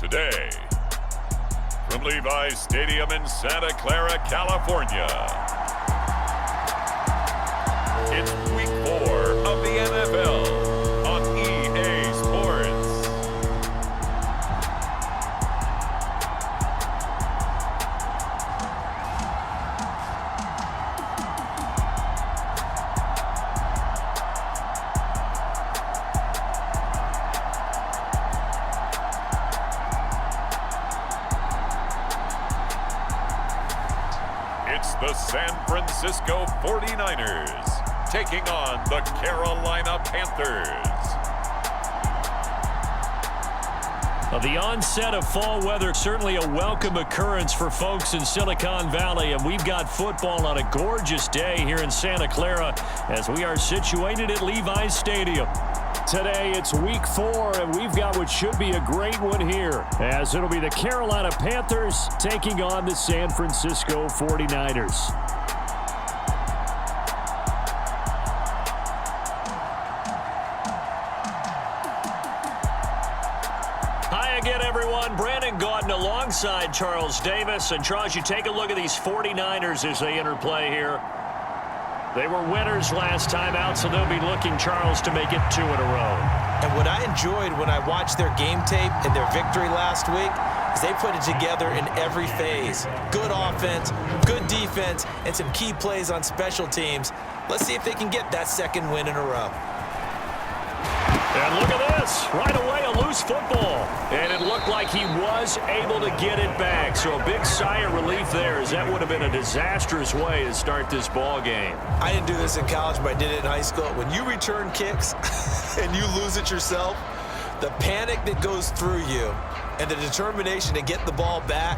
Today, from Levi's Stadium in Santa Clara, California, it's Week 4 of the NFL on EA Sports. It's the San Francisco 49ers taking on the Carolina Panthers. Well, the onset of fall weather, certainly a welcome occurrence for folks in Silicon Valley, and we've got football on a gorgeous day here in Santa Clara as we are situated at Levi's Stadium. Today, it's Week 4, and we've got what should be a great one here, as it'll be the Carolina Panthers taking on the San Francisco 49ers. Hi again, everyone. Brandon Gaudin alongside Charles Davis. And Charles, you take a look at these 49ers as they interplay here. They were winners last time out, so they'll be looking, Charles, to make it 2 in a row. And what I enjoyed when I watched their game tape and their victory last week is they put it together in every phase. Good offense, good defense, and some key plays on special teams. Let's see if they can get that second win in a row. And look at this. Right away, a loose football. And it looked like he was able to get it back. So a big sigh of relief there, as that would have been a disastrous way to start this ball game. I didn't do this in college, but I did it in high school. When you return kicks and you lose it yourself, the panic that goes through you and the determination to get the ball back,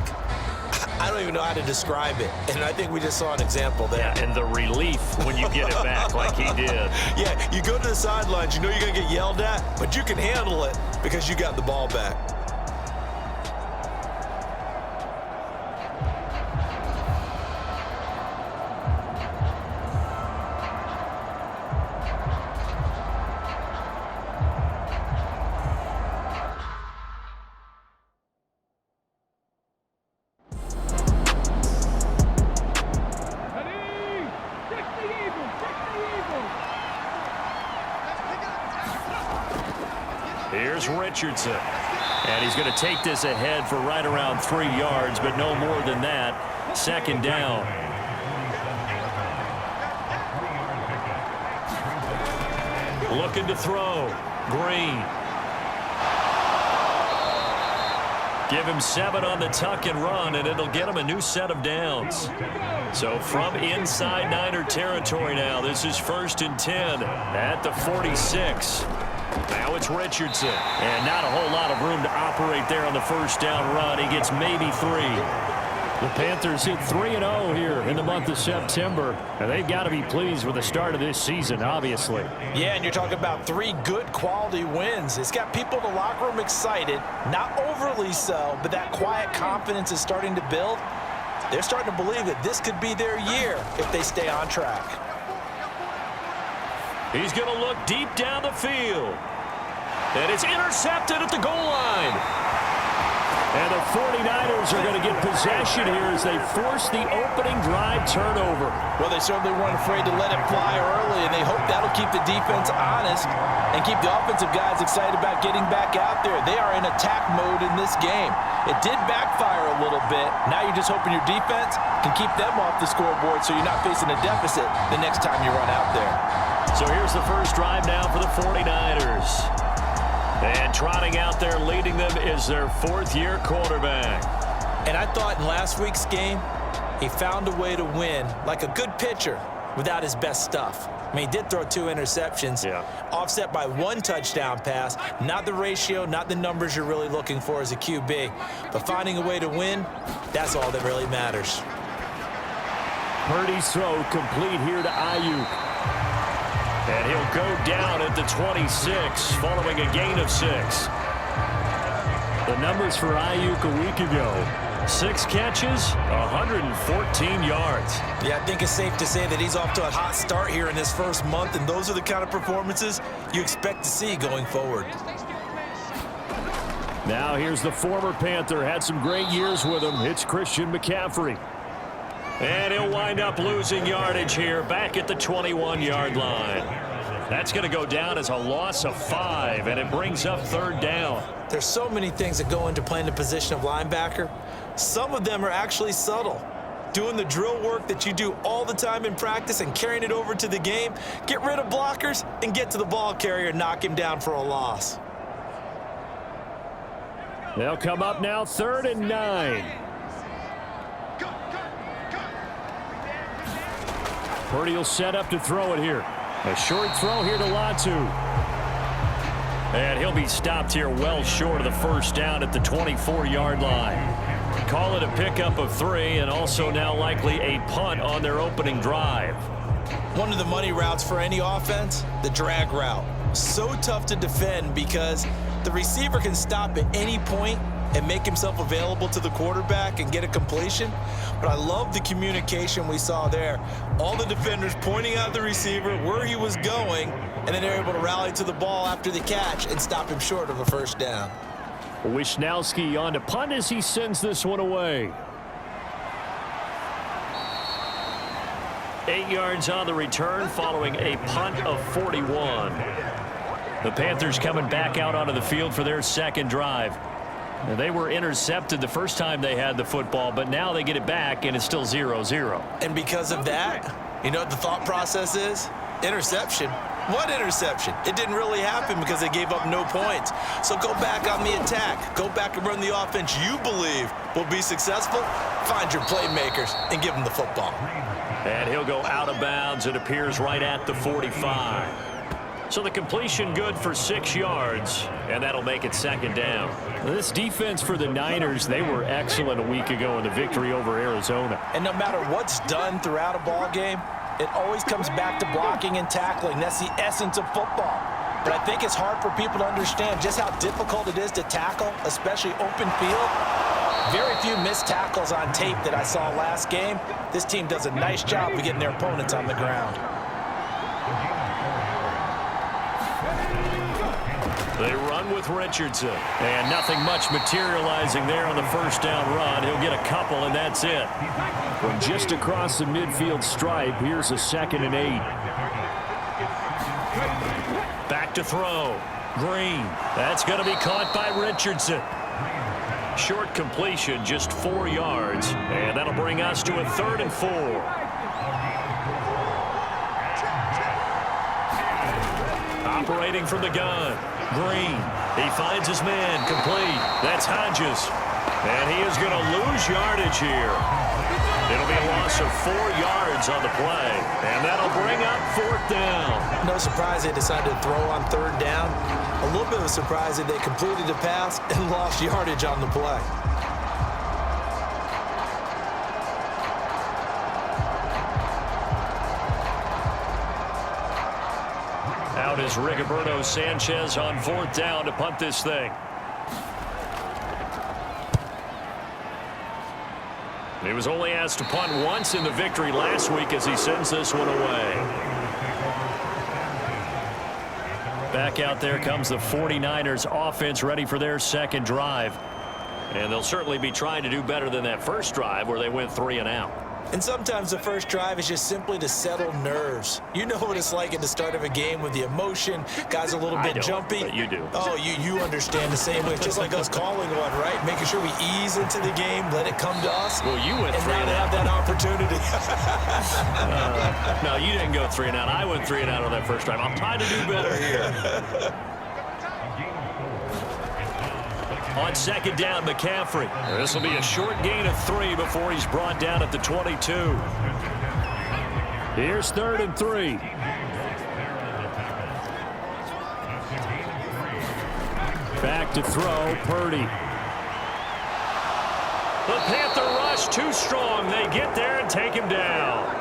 I don't even know how to describe it. And I think we just saw an example there. Yeah, and the relief when you get it back like he did. Yeah, you go to the sidelines, you know you're going to get yelled at, but you can handle it because you got the ball back. Here's Richardson. And he's going to take this ahead for right around 3 yards, but no more than that. Second down. Looking to throw. Green. Give him 7 on the tuck and run, and it'll get him a new set of downs. So from inside Niner territory now, this is 1st and 10 at the 46. Now it's Richardson, and not a whole lot of room to operate there on the first down run. He gets maybe 3. The Panthers hit 3-0 here in the month of September, and they've got to be pleased with the start of this season, obviously. Yeah, and you're talking about 3 good quality wins. It's got people in the locker room excited, not overly so, but that quiet confidence is starting to build. They're starting to believe that this could be their year if they stay on track. He's going to look deep down the field. And it's intercepted at the goal line. And the 49ers are going to get possession here as they force the opening drive turnover. Well, they certainly weren't afraid to let it fly early, and they hope that'll keep the defense honest and keep the offensive guys excited about getting back out there. They are in attack mode in this game. It did backfire a little bit. Now you're just hoping your defense can keep them off the scoreboard so you're not facing a deficit the next time you run out there. So here's the first drive now for the 49ers. And trotting out there leading them is their 4th-year quarterback. And I thought in last week's game, he found a way to win like a good pitcher without his best stuff. I mean, he did throw 2 interceptions, offset by 1 touchdown pass. Not the ratio, not the numbers you're really looking for as a QB. But finding a way to win, that's all that really matters. Purdy's throw complete here to Ayuk. And he'll go down at the 26 following a gain of 6. The numbers for Ayuk a week ago. 6 catches, 114 yards. Yeah, I think it's safe to say that he's off to a hot start here in his first month, and those are the kind of performances you expect to see going forward. Now here's the former Panther. Had some great years with him. It's Christian McCaffrey. And he'll wind up losing yardage here back at the 21-yard line. That's going to go down as a loss of 5, and it brings up 3rd down. There's so many things that go into playing the position of linebacker. Some of them are actually subtle. Doing the drill work that you do all the time in practice and carrying it over to the game. Get rid of blockers and get to the ball carrier and knock him down for a loss. They'll come up now 3rd and 9. Purdy will set up to throw it here. A short throw here to Latu. And he'll be stopped here well short of the 1st down at the 24-yard line. Call it a pickup of 3, and also now likely a punt on their opening drive. One of the money routes for any offense, the drag route. So tough to defend because the receiver can stop at any point and make himself available to the quarterback and get a completion. But I love the communication we saw there. All the defenders pointing out the receiver, where he was going, and then they're able to rally to the ball after the catch and stop him short of a 1st down. Wishnowski on to punt as he sends this one away. 8 yards on the return following a punt of 41. The Panthers coming back out onto the field for their 2nd drive. They were intercepted the first time they had the football, but now they get it back, and it's still 0-0. And because of that, you know what the thought process is? Interception. What interception? It didn't really happen because they gave up no points. So go back on the attack. Go back and run the offense you believe will be successful. Find your playmakers and give them the football. And he'll go out of bounds. It appears right at the 45. So the completion good for 6 yards, and that'll make it 2nd down. This defense for the Niners, they were excellent a week ago in the victory over Arizona. And no matter what's done throughout a ball game, it always comes back to blocking and tackling. That's the essence of football. But I think it's hard for people to understand just how difficult it is to tackle, especially open field. Very few missed tackles on tape that I saw last game. This team does a nice job of getting their opponents on the ground. They run with Richardson. And nothing much materializing there on the 1st down run. He'll get a couple, and that's it. From just across the midfield stripe, here's a 2nd and 8. Back to throw. Green. That's going to be caught by Richardson. Short completion, just 4 yards. And that'll bring us to a 3rd and 4. Operating from the gun. Green. He finds his man. Complete. That's Hodges. And he is going to lose yardage here. It'll be a loss of 4 yards on the play. And that'll bring up 4th down. No surprise they decided to throw on 3rd down. A little bit of a surprise that they completed the pass and lost yardage on the play. Out is Rigoberto Sanchez on 4th down to punt this thing. He was only asked to punt once in the victory last week as he sends this one away. Back out there comes the 49ers offense ready for their 2nd drive. And they'll certainly be trying to do better than that first drive where they went 3 and out. And sometimes the first drive is just simply to settle nerves. You know what it's like at the start of a game with the emotion. Guys are a little bit jumpy. But you do. Oh, you understand the same way. It's just like us calling one, right? Making sure we ease into the game, let it come to us. Well, you went 3 and out. And now they have that opportunity. No, you didn't go 3 and out. I went 3 and out on that first drive. I'm trying to do better here. On 2nd down, McCaffrey. This will be a short gain of 3 before he's brought down at the 22. Here's 3rd and 3. Back to throw, Purdy. The Panther rush too strong. They get there and take him down.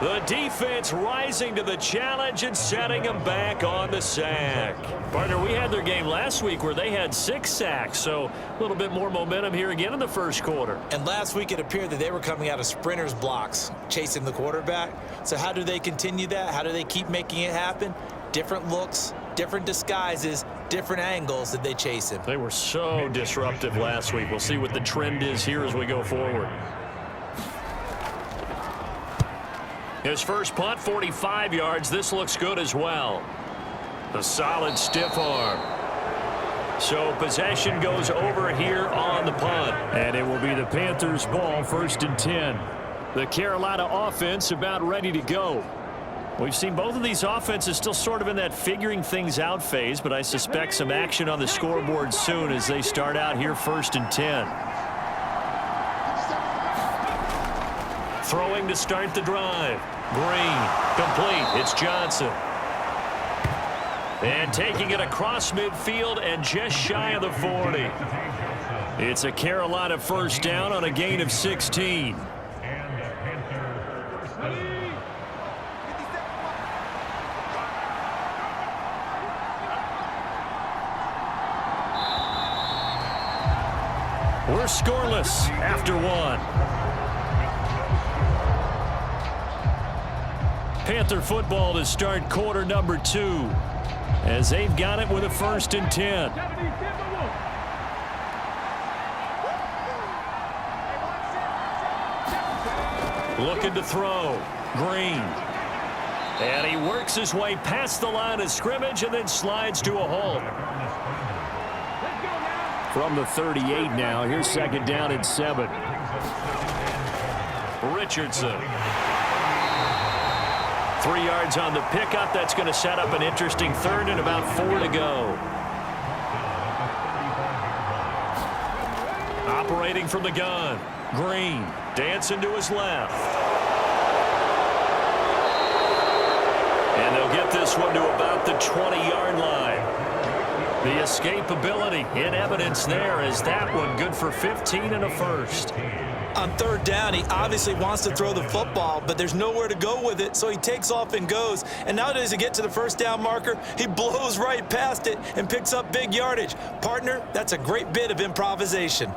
The defense rising to the challenge and setting them back on the sack. Partner, we had their game last week where they had 6 sacks, so a little bit more momentum here again in the first quarter. And last week it appeared that they were coming out of sprinters blocks, chasing the quarterback. So how do they continue that? How do they keep making it happen? Different looks, different disguises, different angles that they chase him. They were so disruptive last week. We'll see what the trend is here as we go forward. His first punt, 45 yards. This looks good as well. A solid stiff arm. So possession goes over here on the punt. And it will be the Panthers' ball, 1st and 10. The Carolina offense about ready to go. We've seen both of these offenses still sort of in that figuring things out phase, but I suspect some action on the scoreboard soon as they start out here 1st and 10. Throwing to start the drive. Green, complete. It's Johnson. And taking it across midfield and just shy of the 40. It's a Carolina first down on a gain of 16. We're scoreless after one. Panther football to start quarter number 2 as they've got it with a 1st and 10. Looking to throw. Green. And he works his way past the line of scrimmage and then slides to a halt. From the 38 now, here's 2nd down and 7. Richardson. 3 yards on the pickup. That's going to set up an interesting 3rd and about 4 to go. Operating from the gun. Green dancing to his left. And they'll get this one to about the 20-yard line. The escapability in evidence there is that one good for 15 and a 1st. On 3rd down, he obviously wants to throw the football, but there's nowhere to go with it, so he takes off and goes. And now does he get to the 1st down marker? He blows right past it and picks up big yardage. Partner, that's a great bit of improvisation.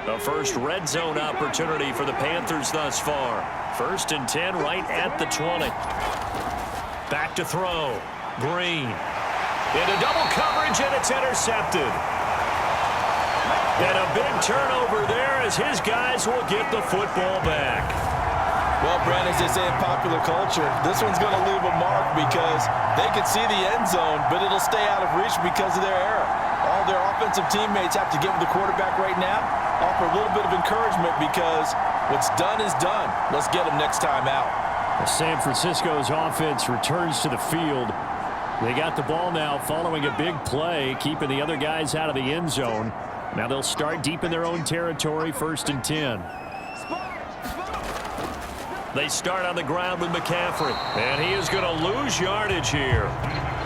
The first red zone opportunity for the Panthers thus far. 1st and 10 right at the 20. Back to throw. Green. Into double coverage, and it's intercepted. And a big turnover there as his guys will get the football back. Well, Brent, as they say in popular culture, this one's going to leave a mark because they can see the end zone, but it'll stay out of reach because of their error. All their offensive teammates have to give the quarterback right now, offer a little bit of encouragement because what's done is done. Let's get them next time out. San Francisco's offense returns to the field. They got the ball now following a big play, keeping the other guys out of the end zone. Now they'll start deep in their own territory, 1st and 10. They start on the ground with McCaffrey, and he is going to lose yardage here.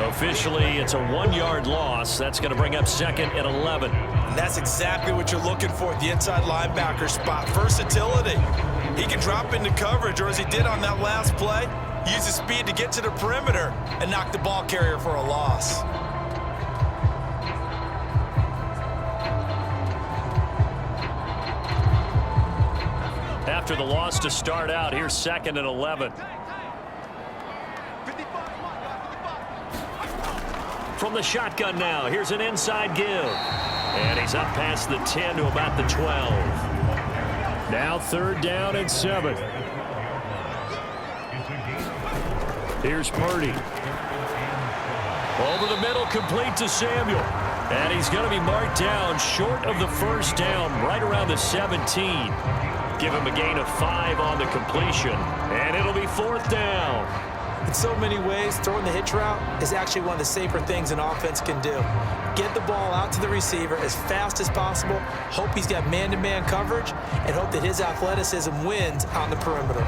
Officially, it's a 1-yard loss. That's going to bring up 2nd and 11. And that's exactly what you're looking for at the inside linebacker spot. Versatility. He can drop into coverage, or as he did on that last play, use his speed to get to the perimeter and knock the ball carrier for a loss. After the loss to start out, here's 2nd and 11. From the shotgun now, here's an inside give. And he's up past the 10 to about the 12. Now 3rd down and 7. Here's Purdy. Over the middle, complete to Samuel. And he's going to be marked down short of the 1st down, right around the 17. Give him a gain of 5 on the completion. And it'll be 4th down. In so many ways, throwing the hitch route is actually one of the safer things an offense can do. Get the ball out to the receiver as fast as possible, hope he's got man-to-man coverage, and hope that his athleticism wins on the perimeter.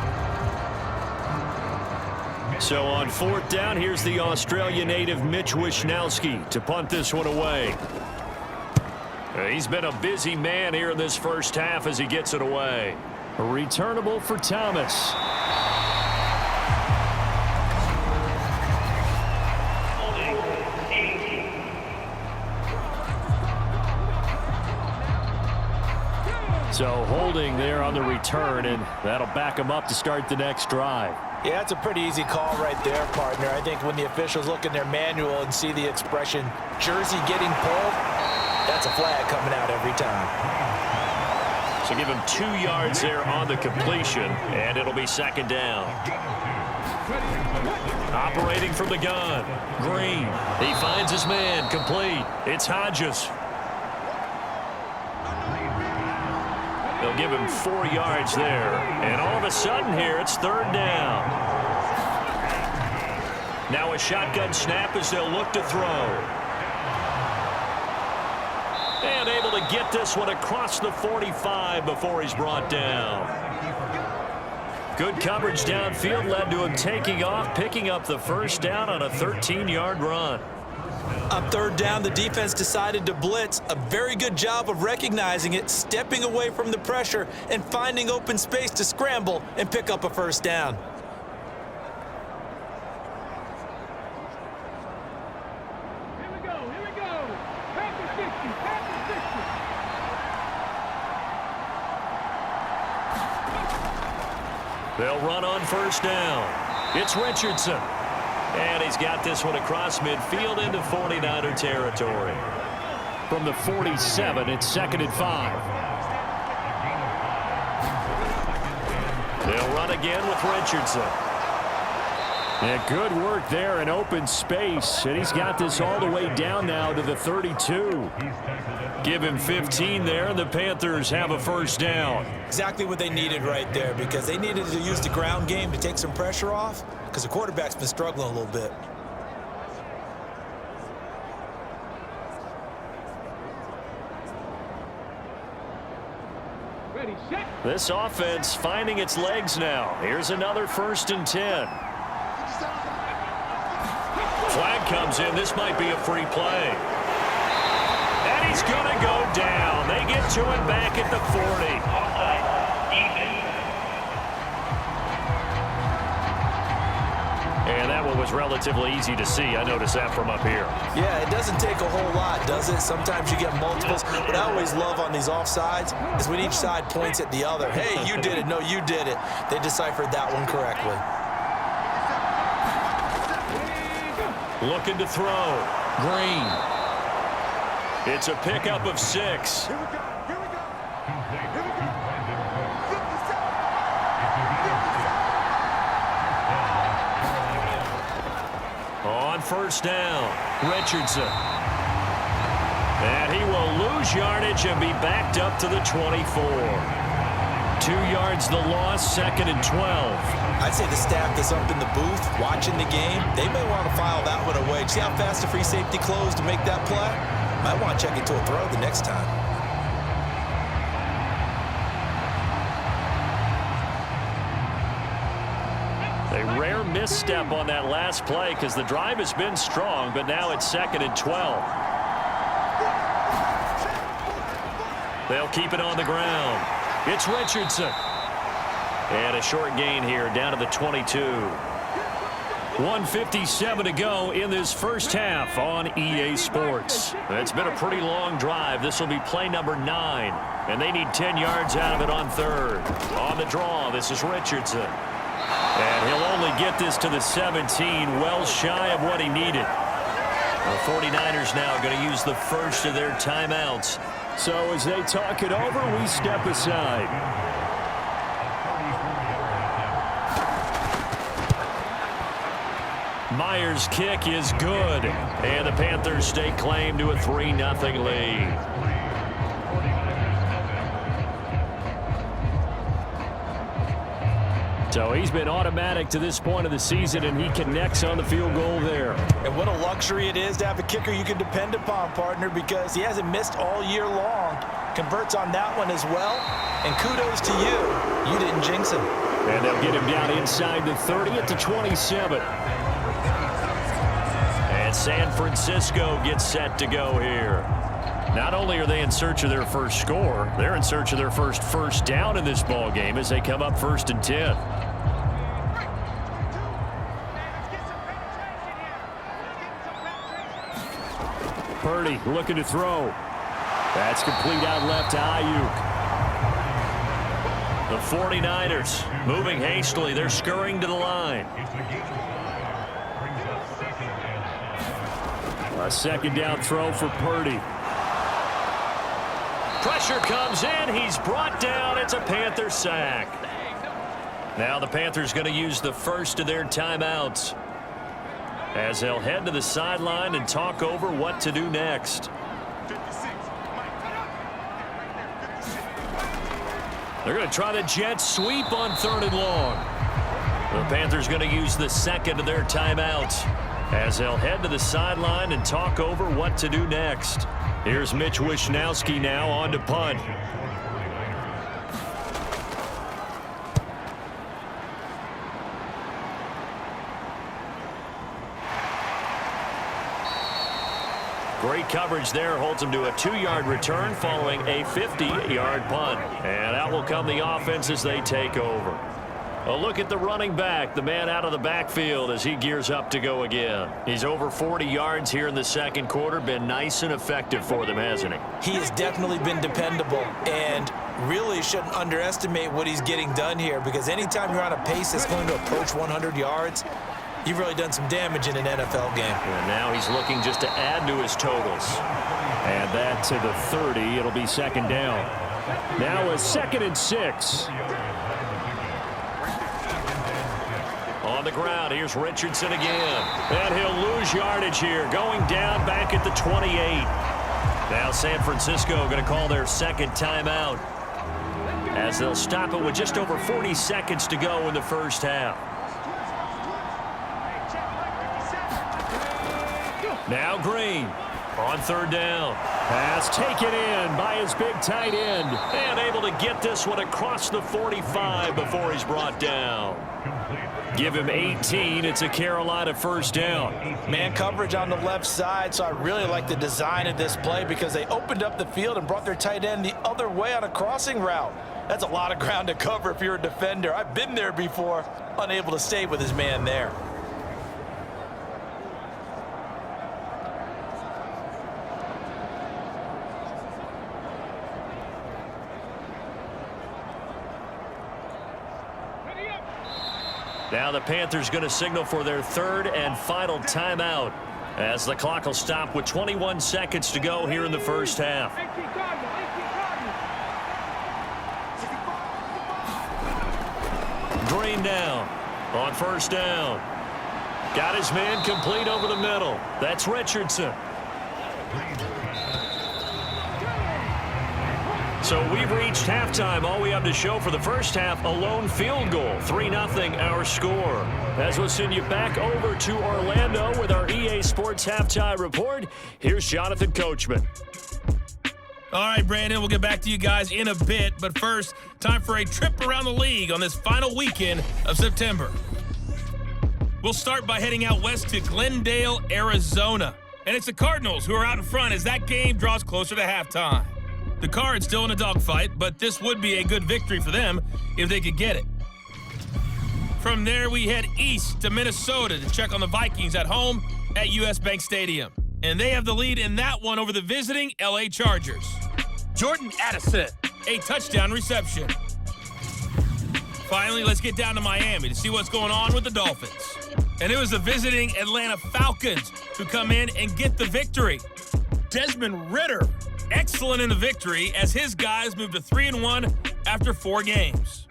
So on 4th down, here's the Australia native Mitch Wishnowsky to punt this one away. He's been a busy man here in this first half as he gets it away. A returnable for Thomas. So holding there on the return, and that'll back him up to start the next drive. Yeah, it's a pretty easy call right there, partner. I think when the officials look in their manual and see the expression jersey getting pulled, that's a flag coming out every time. So give him 2 yards there on the completion, and it'll be second down. Operating from the gun, Green. He finds his man, complete. It's Hodges. They'll give him 4 yards there. And all of a sudden here, it's third down. Now a shotgun snap as they'll look to throw. And able to get this one across the 45 before he's brought down. Good coverage downfield led to him taking off, picking up the first down on a 13-yard run. On third down, the defense decided to blitz. A very good job of recognizing it, stepping away from the pressure, and finding open space to scramble and pick up a first down. Here we go. Panther 60, Panther 60. They'll run on first down. It's Richardson. And he's got this one across midfield into 49er territory. From the 47, it's 2nd and 5. They'll run again with Richardson. And good work there in open space. And he's got this all the way down now to the 32. Give him 15 there, and the Panthers have a first down. Exactly what they needed right there, because they needed to use the ground game to take some pressure off, because the quarterback's been struggling a little bit. Ready, set. This offense finding its legs now. Here's another 1st and 10. Flag comes in. This might be a free play. And he's going to go down. They get to him back at the 40. And that one was relatively easy to see. I noticed that from up here. Yeah, it doesn't take a whole lot, does it? Sometimes you get multiples. What I always love on these offsides is when each side points at the other. Hey, you did it. No, you did it. They deciphered that one correctly. Looking to throw. Green. It's a pickup of 6. On first down, Richardson. And he will lose yardage and be backed up to the 24. 2 yards the loss, 2nd and 12. I'd say the staff that's up in the booth watching the game, they may want to file that one away. See how fast the free safety closed to make that play? Might want to check it to a throw the next time. A rare misstep on that last play because the drive has been strong, but now it's 2nd and 12. They'll keep it on the ground. It's Richardson. And a short gain here down to the 22. 1:57 to go in this first half on EA Sports. It's been a pretty long drive. This will be play number 9. And they need 10 yards out of it on third. On the draw, this is Richardson. And he'll only get this to the 17, well shy of what he needed. The 49ers now going to use the first of their timeouts. So as they talk it over, we step aside. Myers' kick is good. And the Panthers stake claim to a 3-0 lead. So he's been automatic to this point of the season, and he connects on the field goal there. And what a luxury it is to have a kicker you can depend upon, partner, because he hasn't missed all year long. Converts on that one as well. And kudos to you. You didn't jinx him. And they'll get him down inside the 30 at the 27. And San Francisco gets set to go here. Not only are they in search of their first score, they're in search of their first down in this ball game as they come up 1st and 10. Purdy looking to throw. That's complete out left to Ayuk. The 49ers moving hastily. They're scurrying to the line. A second down throw for Purdy. Pressure comes in. He's brought down. It's a Panther sack. Now the Panthers going to use the first of their timeouts as they'll head to the sideline and talk over what to do next. They're going to try the jet sweep on 3rd and long. The Panthers going to use the second of their timeouts as they'll head to the sideline and talk over what to do next. Here's Mitch Wishnowsky now on to punt. Great coverage there, holds him to a 2-yard return following a 50-yard punt. And out will come the offense as they take over. A look at the running back, the man out of the backfield as he gears up to go again. He's over 40 yards here in the second quarter. Been nice and effective for them, hasn't he? He has definitely been dependable and really shouldn't underestimate what he's getting done here, because anytime you're on a pace that's going to approach 100 yards, you've really done some damage in an NFL game. And now he's looking just to add to his totals. Add that to the 30. It'll be second down. Now a 2nd and 6. On the ground, here's Richardson again. And he'll lose yardage here, going down back at the 28. Now San Francisco going to call their second timeout as they'll stop it with just over 40 seconds to go in the first half. Now Green on 3rd down. Pass taken in by his big tight end. And able to get this one across the 45 before he's brought down. Give him 18. It's a Carolina first down. Man coverage on the left side, so I really like the design of this play because they opened up the field and brought their tight end the other way on a crossing route. That's a lot of ground to cover if you're a defender. I've been there before, unable to stay with his man there. Now the Panthers going to signal for their 3rd and final timeout as the clock will stop with 21 seconds to go here in the first half. Green down on 1st down. Got his man complete over the middle. That's Richardson. So we've reached halftime. All we have to show for the first half, a lone field goal. 3-0 our score. As we'll send you back over to Orlando with our EA Sports Halftime Report, here's Jonathan Coachman. All right, Brandon, we'll get back to you guys in a bit. But first, time for a trip around the league on this final weekend of September. We'll start by heading out west to Glendale, Arizona. And it's the Cardinals who are out in front as that game draws closer to halftime. The Cards still in a dogfight, but this would be a good victory for them if they could get it. From there, we head east to Minnesota to check on the Vikings at home at US Bank Stadium. And they have the lead in that one over the visiting LA Chargers. Jordan Addison, a touchdown reception. Finally, let's get down to Miami to see what's going on with the Dolphins. And it was the visiting Atlanta Falcons who come in and get the victory. Desmond Ridder, excellent in the victory as his guys move to 3-1 after 4 games.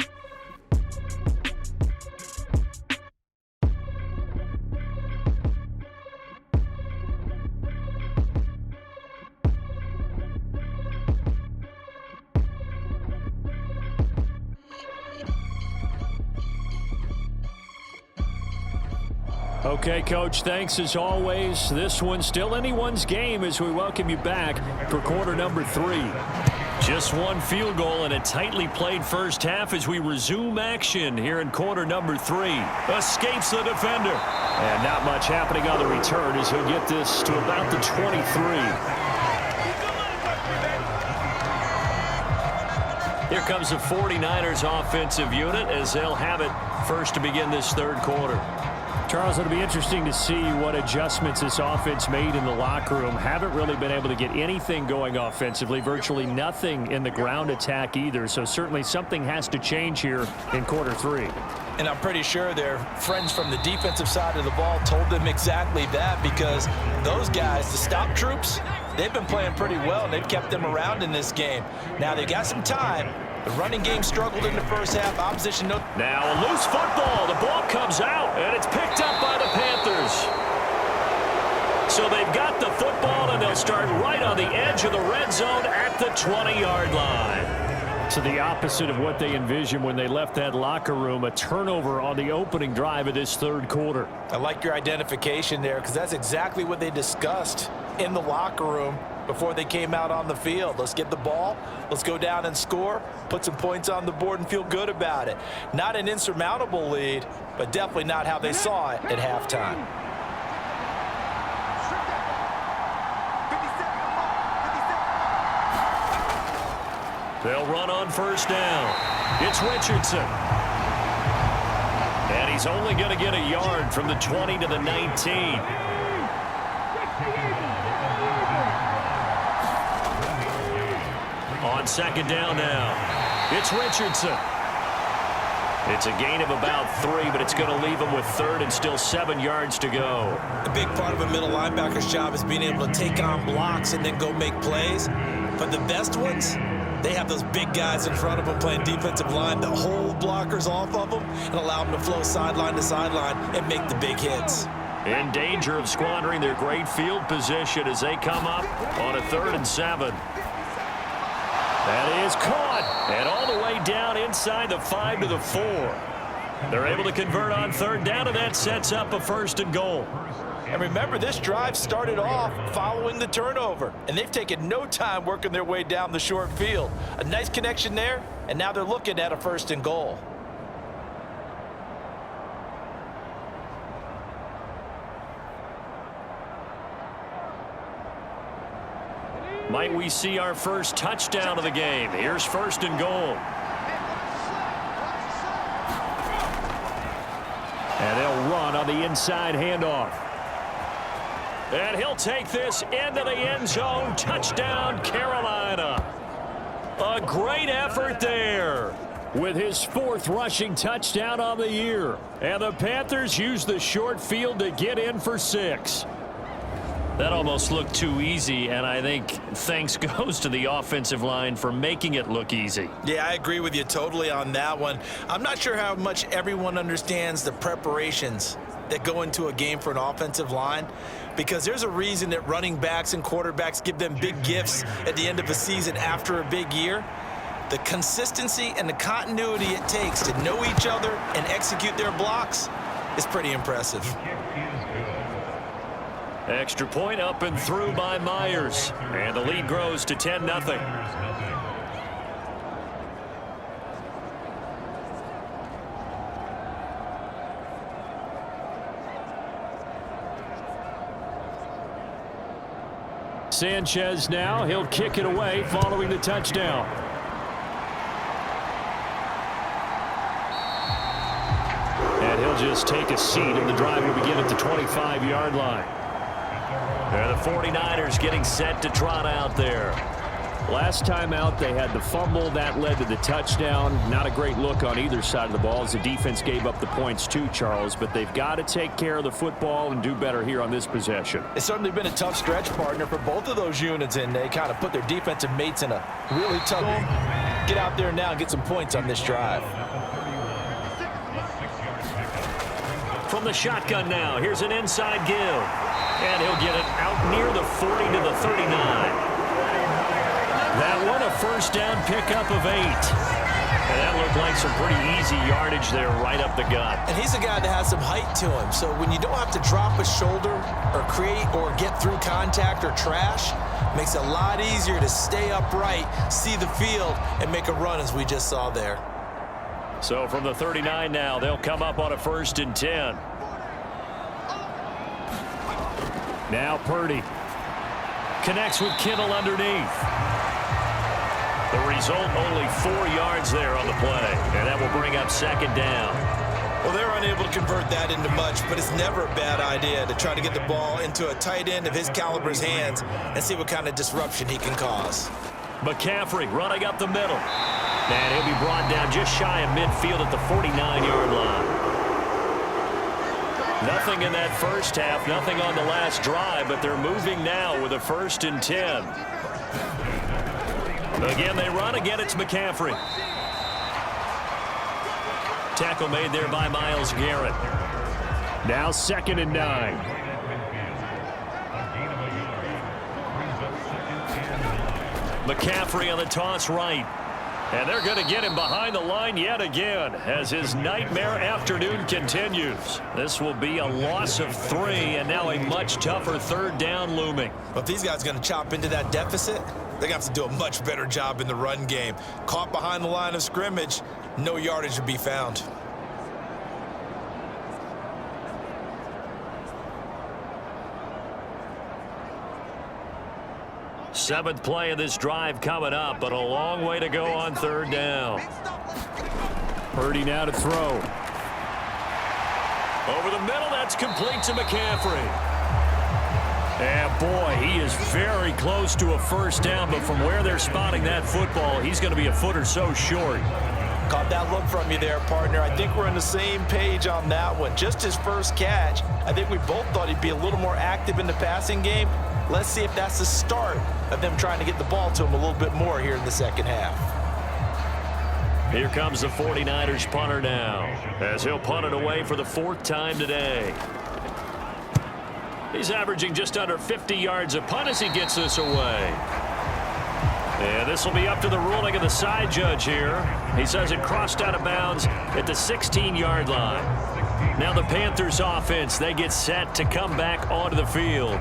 Okay, Coach, thanks as always. This one's still anyone's game as we welcome you back for quarter number 3. Just one field goal in a tightly played first half as we resume action here in quarter number 3. Escapes the defender. And not much happening on the return as he'll get this to about the 23. Here comes the 49ers offensive unit as they'll have it first to begin this third quarter. Charles, it'll be interesting to see what adjustments this offense made in the locker room. Haven't really been able to get anything going offensively, virtually nothing in the ground attack either. So certainly something has to change here in quarter 3. And I'm pretty sure their friends from the defensive side of the ball told them exactly that, because those guys, the stop troops, they've been playing pretty well, and they've kept them around in this game. Now they got some time. The running game struggled in the first half. Opposition no. Now a loose football. The ball comes out, and it's picked up by the Panthers. So they've got the football, and they'll start right on the edge of the red zone at the 20-yard line. So the opposite of what they envisioned when they left that locker room, a turnover on the opening drive of this third quarter. I like your identification there, because that's exactly what they discussed in the locker room before they came out on the field. Let's get the ball. Let's go down and score, put some points on the board, and feel good about it. Not an insurmountable lead, but definitely not how they saw it at halftime. They'll run on first down. It's Richardson. And he's only going to get a yard from the 20 to the 19. On second down now, it's Richardson. It's a gain of about 3, but it's going to leave him with third and still 7 yards to go. A big part of a middle linebacker's job is being able to take on blocks and then go make plays. But the best ones, they have those big guys in front of them playing defensive line that hold blockers off of them and allow them to flow sideline to sideline and make the big hits. In danger of squandering their great field position as they come up on a 3rd and 7. That is caught, and all the way down inside the 5 to the 4. They're able to convert on third down, and that sets up a 1st and goal. And remember, this drive started off following the turnover, and they've taken no time working their way down the short field. A nice connection there, and now they're looking at a 1st and goal. Might we see our first touchdown of the game? Here's 1st and goal. And they'll run on the inside handoff. And he'll take this into the end zone. Touchdown, Carolina. A great effort there. With his 4th rushing touchdown on the year. And the Panthers use the short field to get in for 6. That almost looked too easy, and I think thanks goes to the offensive line for making it look easy. Yeah, I agree with you totally on that one. I'm not sure how much everyone understands the preparations that go into a game for an offensive line, because there's a reason that running backs and quarterbacks give them big gifts at the end of a season after a big year. The consistency and the continuity it takes to know each other and execute their blocks is pretty impressive. Extra point up and through by Myers. And the lead grows to 10-0. Sanchez now, he'll kick it away following the touchdown. And he'll just take a seat, and the drive will begin at the 25-yard line. They're the 49ers getting set to trot out there. Last time out, they had the fumble. That led to the touchdown. Not a great look on either side of the ball as the defense gave up the points too, Charles. But they've got to take care of the football and do better here on this possession. It's certainly been a tough stretch, partner, for both of those units, and they kind of put their defensive mates in a really tough game. Get out there now and get some points on this drive. From the shotgun now, here's an inside give. And he'll get it out near the 40 to the 39. That one a first down pickup of 8. And that looked like some pretty easy yardage there right up the gut. And he's a guy that has some height to him. So when you don't have to drop a shoulder or create or get through contact or trash, makes it a lot easier to stay upright, see the field, and make a run as we just saw there. So from the 39 now, they'll come up on a 1st and 10. Now Purdy Connects with Kittle underneath. The result, only 4 yards there on the play. And that will bring up 2nd down. Well, they're unable to convert that into much, but it's never a bad idea to try to get the ball into a tight end of his caliber's hands and see what kind of disruption he can cause. McCaffrey running up the middle. And he'll be brought down just shy of midfield at the 49-yard line. Nothing in that first half, nothing on the last drive, but they're moving now with a 1st and 10. Again, they run. Again, it's McCaffrey. Tackle made there by Myles Garrett. Now 2nd and 9. McCaffrey on the toss right. And they're going to get him behind the line yet again as his nightmare afternoon continues. This will be a loss of 3 and now a much tougher 3rd down looming. Well, if these guys are going to chop into that deficit, they're going to have to do a much better job in the run game. Caught behind the line of scrimmage, no yardage to be found. Seventh play of this drive coming up, but a long way to go on 3rd down. Purdy now to throw. Over the middle, that's complete to McCaffrey. And boy, he is very close to a 1st down, but from where they're spotting that football, he's going to be a foot or so short. Caught that look from you there, partner. I think we're on the same page on that one. Just his first catch, I think we both thought he'd be a little more active in the passing game. Let's see if that's the start of them trying to get the ball to him a little bit more here in the 2nd half. Here comes the 49ers punter now, as he'll punt it away for the 4th time today. He's averaging just under 50 yards a punt as he gets this away. And this will be up to the ruling of the side judge here. He says it crossed out of bounds at the 16-yard line. Now the Panthers offense, they get set to come back onto the field.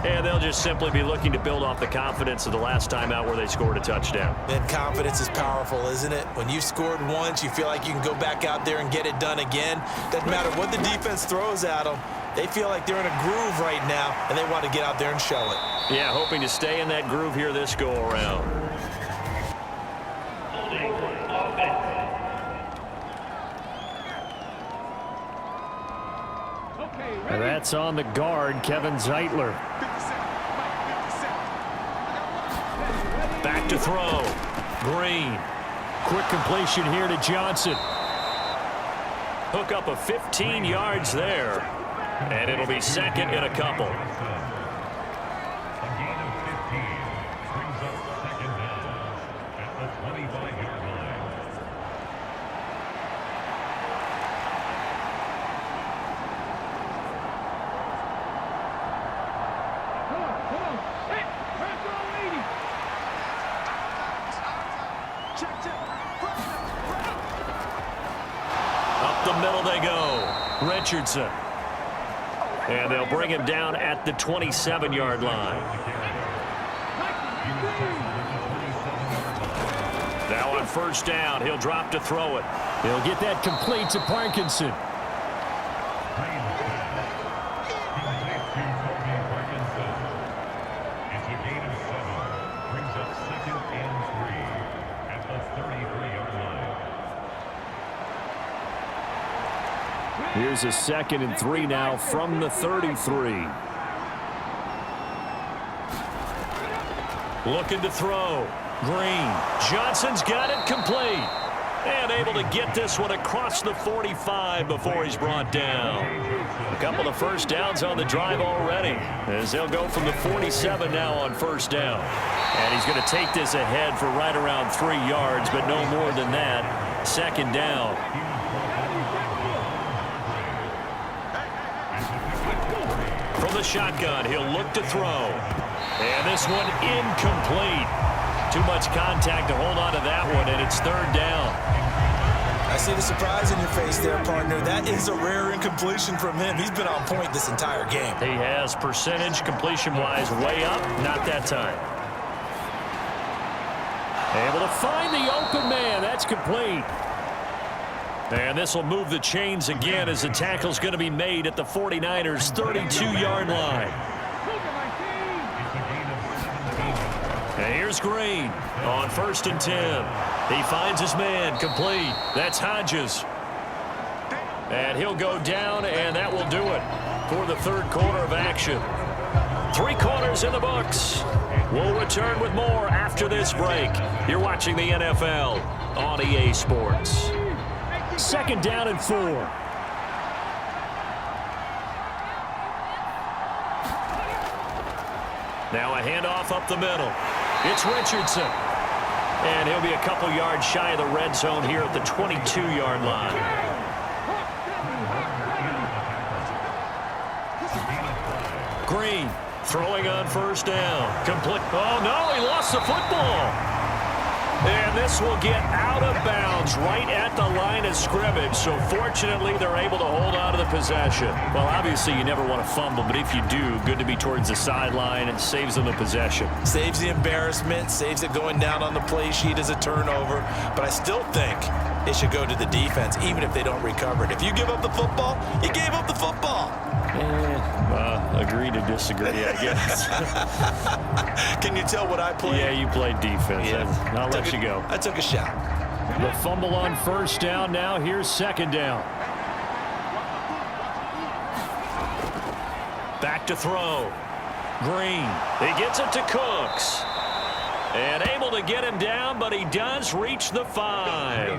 And they'll just simply be looking to build off the confidence of the last time out where they scored a touchdown. And confidence is powerful, isn't it? When you scored once, you feel like you can go back out there and get it done again. Doesn't matter what the defense throws at them. They feel like they're in a groove right now, and they want to get out there and show it. Yeah, hoping to stay in that groove here this go-around. And that's on the guard, Kevin Zeitler. Back to throw. Green. Quick completion here to Johnson. Hook up of 15 yards there. And it'll be 2nd and a couple. Up the middle they go. Richardson. And they'll bring him down at the 27-yard line. Now on 1st down, he'll drop to throw it. He'll get that complete to Parkinson. It's a gain of 7. Brings up 2nd and 3 at the 33-yard line. Here's a 2nd and 3 now from the 33. Looking to throw. Green. Johnson's got it complete. And able to get this one across the 45 before he's brought down. A couple of 1st downs on the drive already, as they'll go from the 47 now on 1st down. And he's going to take this ahead for right around 3 yards, but no more than that. 2nd down. From the shotgun, he'll look to throw. And this one incomplete. Too much contact to hold on to that one, and it's 3rd down. I see the surprise in your face there, partner. That is a rare incompletion from him. He's been on point this entire game. He has percentage completion-wise way up. Not that time. Able to find the open man. That's complete. And this will move the chains again as the tackle's going to be made at the 49ers' 32-yard line. And here's Green on 1st and 10. He finds his man complete. That's Hodges. And he'll go down, and that will do it for the third quarter of action. 3 quarters in the books. We'll return with more after this break. You're watching the NFL on EA Sports. 2nd down and 4. Now a handoff up the middle. It's Richardson. And he'll be a couple yards shy of the red zone here at the 22-yard line. Green throwing on 1st down. Complete. Oh, no, he lost the football. And this will get out of bounds right at the line of scrimmage. So fortunately, they're able to hold on to the possession. Well, obviously, you never want to fumble, but if you do, good to be towards the sideline. It saves them the possession. Saves the embarrassment, saves it going down on the play sheet as a turnover. But I still think it should go to the defense, even if they don't recover it. If you give up the football, you gave up the football. Agree to disagree, I guess. Can you tell what I played? Yeah, you played defense. Yeah. I'll let you go. I took a shot. The fumble on 1st down. Now here's 2nd down. Back to throw. Green. He gets it to Cooks. And able to get him down, but he does reach the 5.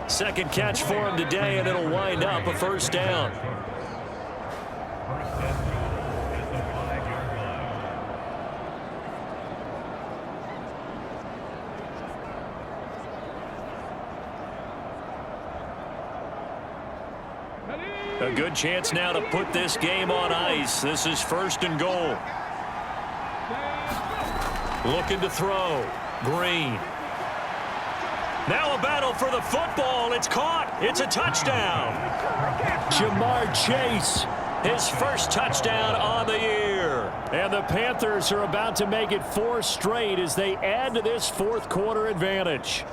2nd catch for him today, and it'll wind up a 1st down. A good chance now to put this game on ice. This is 1st and goal. Looking to throw. Green. Now a battle for the football. It's caught. It's a touchdown. Jamar Chase. His 1st touchdown on the year. And the Panthers are about to make it 4 straight as they add to this 4th quarter advantage.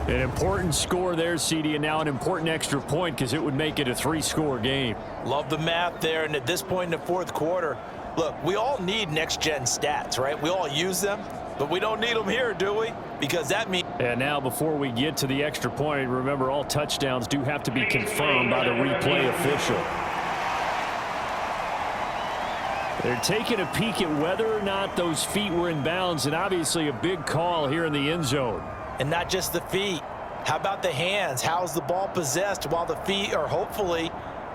An important score there, CD, and now an important extra point because it would make it a 3-score game. Love the math there, and at this point in the 4th quarter, look, we all need next-gen stats, right? We all use them, but we don't need them here, do we? Because that means... And now before we get to the extra point, remember all touchdowns do have to be confirmed by the replay official. They're taking a peek at whether or not those feet were in bounds, and obviously a big call here in the end zone. And not just the feet. How about the hands? How's the ball possessed while the feet are hopefully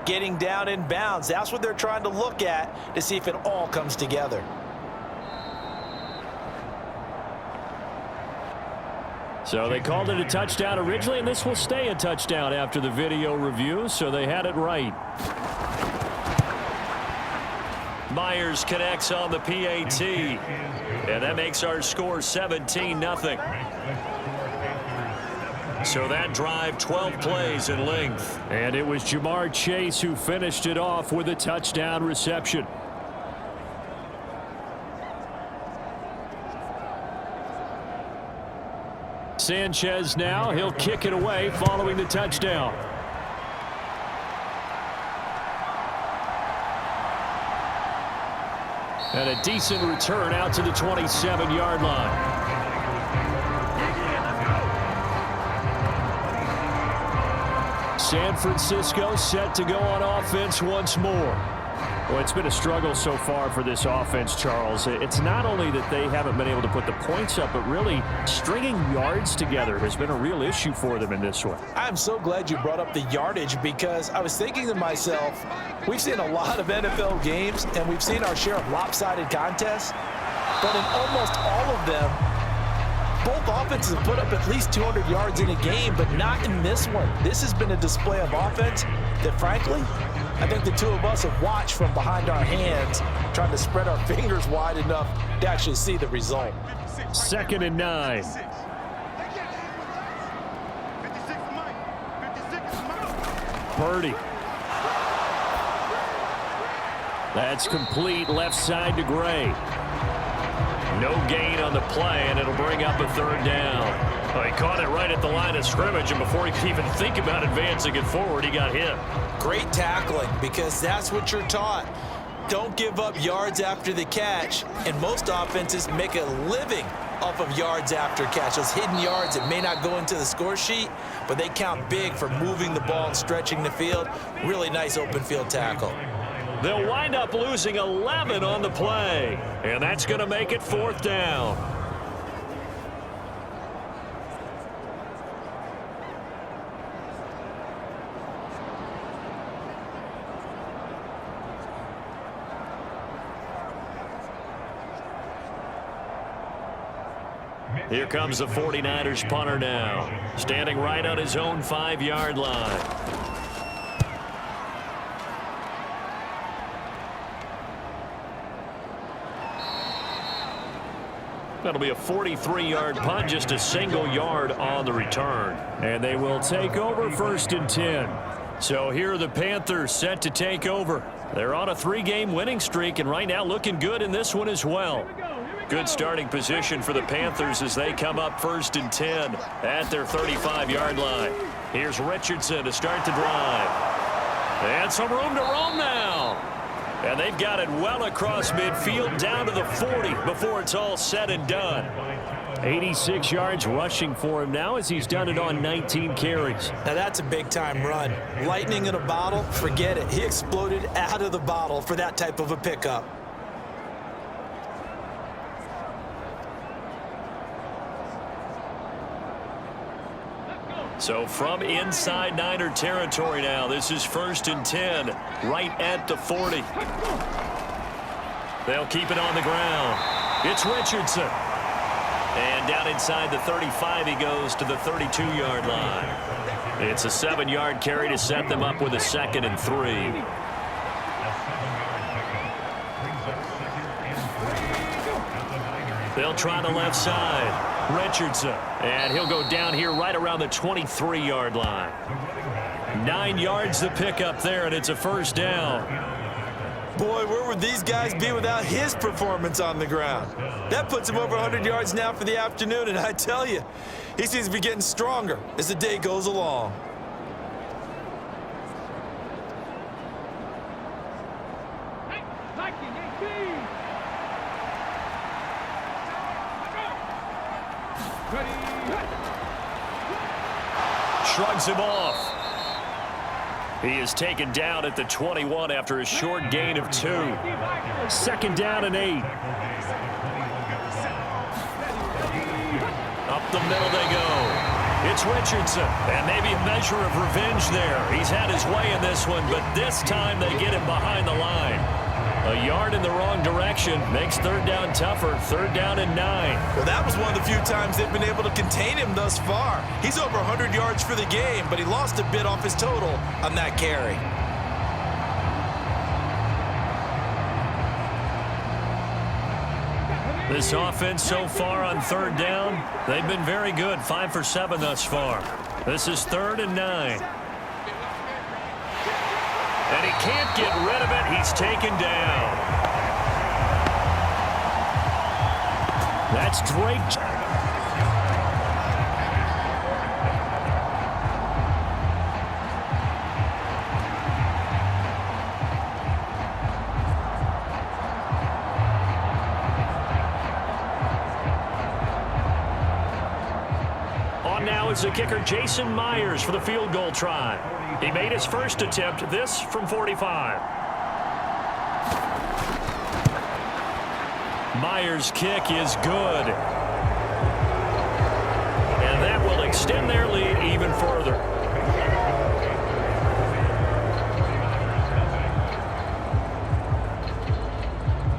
getting down in bounds? That's what they're trying to look at to see if it all comes together. So they called it a touchdown originally, and this will stay a touchdown after the video review, so they had it right. Myers connects on the PAT, and that makes our score 17-0. So that drive, 12 plays in length. And it was Jamar Chase who finished it off with a touchdown reception. Sanchez now, he'll kick it away following the touchdown. And a decent return out to the 27-yard line. San Francisco set to go on offense once more. Well, it's been a struggle so far for this offense, Charles. It's not only that they haven't been able to put the points up, but really stringing yards together has been a real issue for them in this one. I'm so glad you brought up the yardage because I was thinking to myself, we've seen a lot of NFL games and we've seen our share of lopsided contests, but in almost all of them, both offenses have put up at least 200 yards in a game, but not in this one. This has been a display of offense that, frankly, I think the two of us have watched from behind our hands, trying to spread our fingers wide enough to actually see the result. 2nd and 9. Purdy. That's complete left side to Gray. No gain on the play, and it'll bring up a 3rd down. Well, he caught it right at the line of scrimmage, and before he could even think about advancing it forward, he got hit. Great tackling, because that's what you're taught. don't give up yards after the catch, and most offenses make a living off of yards after catch. Those hidden yards that may not go into the score sheet, but they count big for moving the ball and stretching the field. Really nice open field tackle. They'll wind up losing 11 on the play, and that's going to make it 4th down. Here comes the 49ers punter now, standing right on his own 5-yard line. That'll be a 43-yard punt, just a single yard on the return. And they will take over 1st and 10. So here are the Panthers set to take over. They're on a 3-game winning streak, and right now looking good in this one as well. Good starting position for the Panthers as they come up 1st and 10 at their 35-yard line. Here's Richardson to start the drive. And some room to roam now. And they've got it well across midfield down to the 40 before it's all said and done. 86 yards rushing for him now as he's done it on 19 carries. Now that's a big-time run. Lightning in a bottle, forget it. He exploded out of the bottle for that type of a pickup. So from inside Niner territory now, this is 1st and 10, right at the 40. They'll keep it on the ground. It's Richardson. And down inside the 35, he goes to the 32-yard line. It's a 7-yard carry to set them up with a 2nd and 3. They'll try the left side. Richardson, and he'll go down here right around the 23-yard line. 9 yards to pick up there, and it's a 1st down. Boy, where would these guys be without his performance on the ground? That puts him over 100 yards now for the afternoon, and I tell you, he seems to be getting stronger as the day goes along. Shrugs him off. He is taken down at the 21 after a short gain of 2. 2nd down and 8. Up the middle they go. It's Richardson, and maybe a measure of revenge there. He's had his way in this one, but this time they get him behind the line. A yard in the wrong direction makes 3rd down tougher. 3rd down and 9. Well, that was one of the few times they've been able to contain him thus far. He's over 100 yards for the game, but he lost a bit off his total on that carry. This offense so far on 3rd down, they've been very good. 5 for 7 thus far. This is 3rd and 9. And he can't get rid of it. He's taken down. That's Drake. On now is the kicker Jason Myers for the field goal try. He made his first attempt, this from 45. Myers' kick is good. And that will extend their lead even further.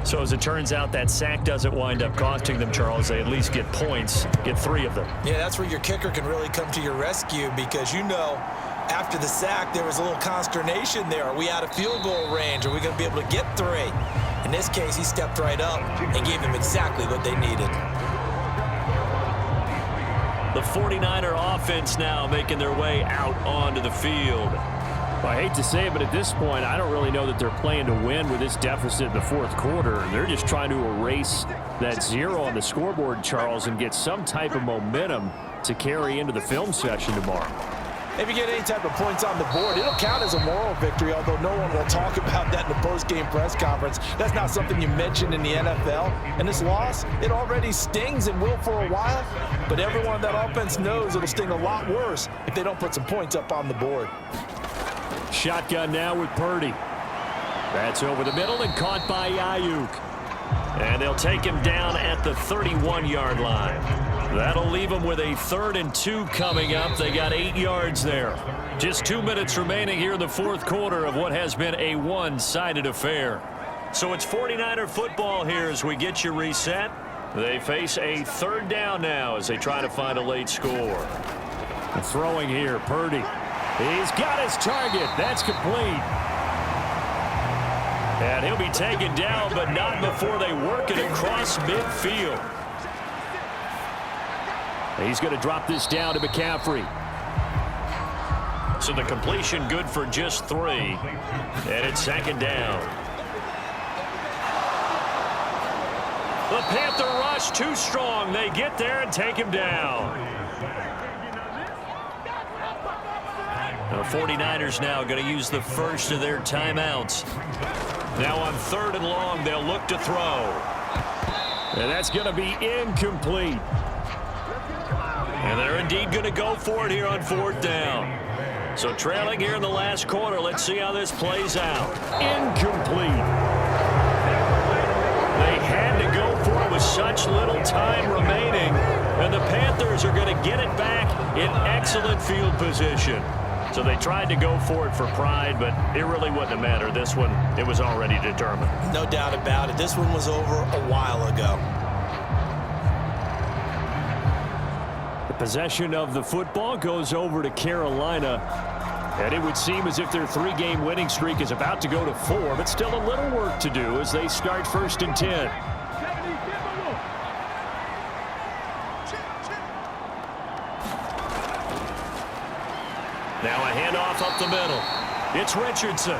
So as it turns out, that sack doesn't wind up costing them, Charles. They at least get points, get 3 of them. Yeah, that's where your kicker can really come to your rescue because, you know, after the sack, there was a little consternation there. Are we out of field goal range? Are we going to be able to get 3? In this case, he stepped right up and gave them exactly what they needed. The 49er offense now making their way out onto the field. Well, I hate to say it, but at this point, I don't really know that they're playing to win with this deficit in the 4th quarter. They're just trying to erase that 0 on the scoreboard, Charles, and get some type of momentum to carry into the film session tomorrow. If you get any type of points on the board, it'll count as a moral victory, although no one will talk about that in the post-game press conference. That's not something you mention in the NFL. And this loss, it already stings and will for a while, but everyone on that offense knows it'll sting a lot worse if they don't put some points up on the board. Shotgun now with Purdy. That's over the middle and caught by Ayuk. And they'll take him down at the 31-yard line. That'll leave them with a 3rd and 2 coming up. They got 8 yards there. Just 2 minutes remaining here in the fourth quarter of what has been a one-sided affair. So it's 49er football here as we get you reset. They face a 3rd down now as they try to find a late score. Throwing here, Purdy. He's got his target. That's complete. And he'll be taken down, but not before they work it across midfield. He's going to drop this down to McCaffrey. So the completion good for just 3. And it's 2nd down. The Panther rush too strong. They get there and take him down. The 49ers now going to use the first of their timeouts. Now on 3rd and long, they'll look to throw. And that's going to be incomplete. And they're indeed going to go for it here on 4th down. So trailing here in the last quarter. Let's see how this plays out. Incomplete. They had to go for it with such little time remaining. And the Panthers are going to get it back in excellent field position. So they tried to go for it for pride, but it really wouldn't have mattered. This one, it was already determined. No doubt about it. This one was over a while ago. The possession of the football goes over to Carolina. And it would seem as if their 3-game winning streak is about to go to 4, but still a little work to do as they start 1st and 10. Now a handoff up the middle. It's Richardson.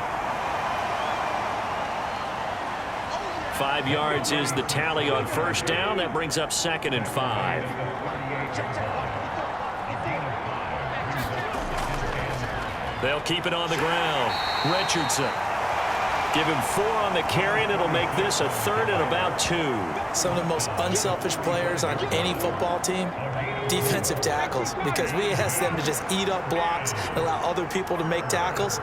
5 yards is the tally on 1st down. That brings up 2nd and 5. They'll keep it on the ground. Richardson. Give him 4 on the carry, and it'll make this a 3rd and about 2. Some of the most unselfish players on any football team, defensive tackles, because we ask them to just eat up blocks and allow other people to make tackles.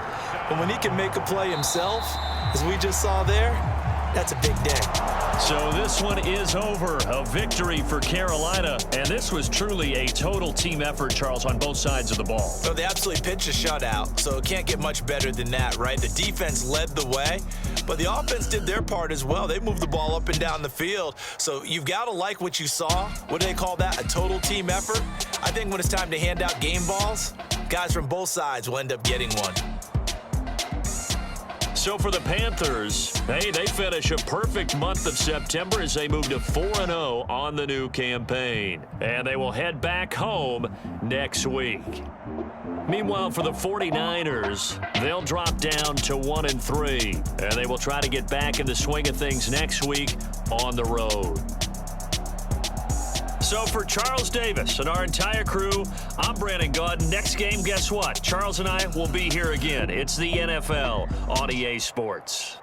But when he can make a play himself, as we just saw there, that's a big day. So this one is over. A victory for Carolina. And this was truly a total team effort, Charles, on both sides of the ball. So they absolutely pitched a shutout, so it can't get much better than that, right? The defense led the way, but the offense did their part as well. They moved the ball up and down the field. So you've got to like what you saw. What do they call that? A total team effort? I think when it's time to hand out game balls, guys from both sides will end up getting one. So for the Panthers, hey, they finish a perfect month of September as they move to 4-0 on the new campaign. And they will head back home next week. Meanwhile, for the 49ers, they'll drop down to 1-3. And they will try to get back in the swing of things next week on the road. So for Charles Davis and our entire crew, I'm Brandon Gaudin. Next game, guess what? Charles and I will be here again. It's the NFL on EA Sports.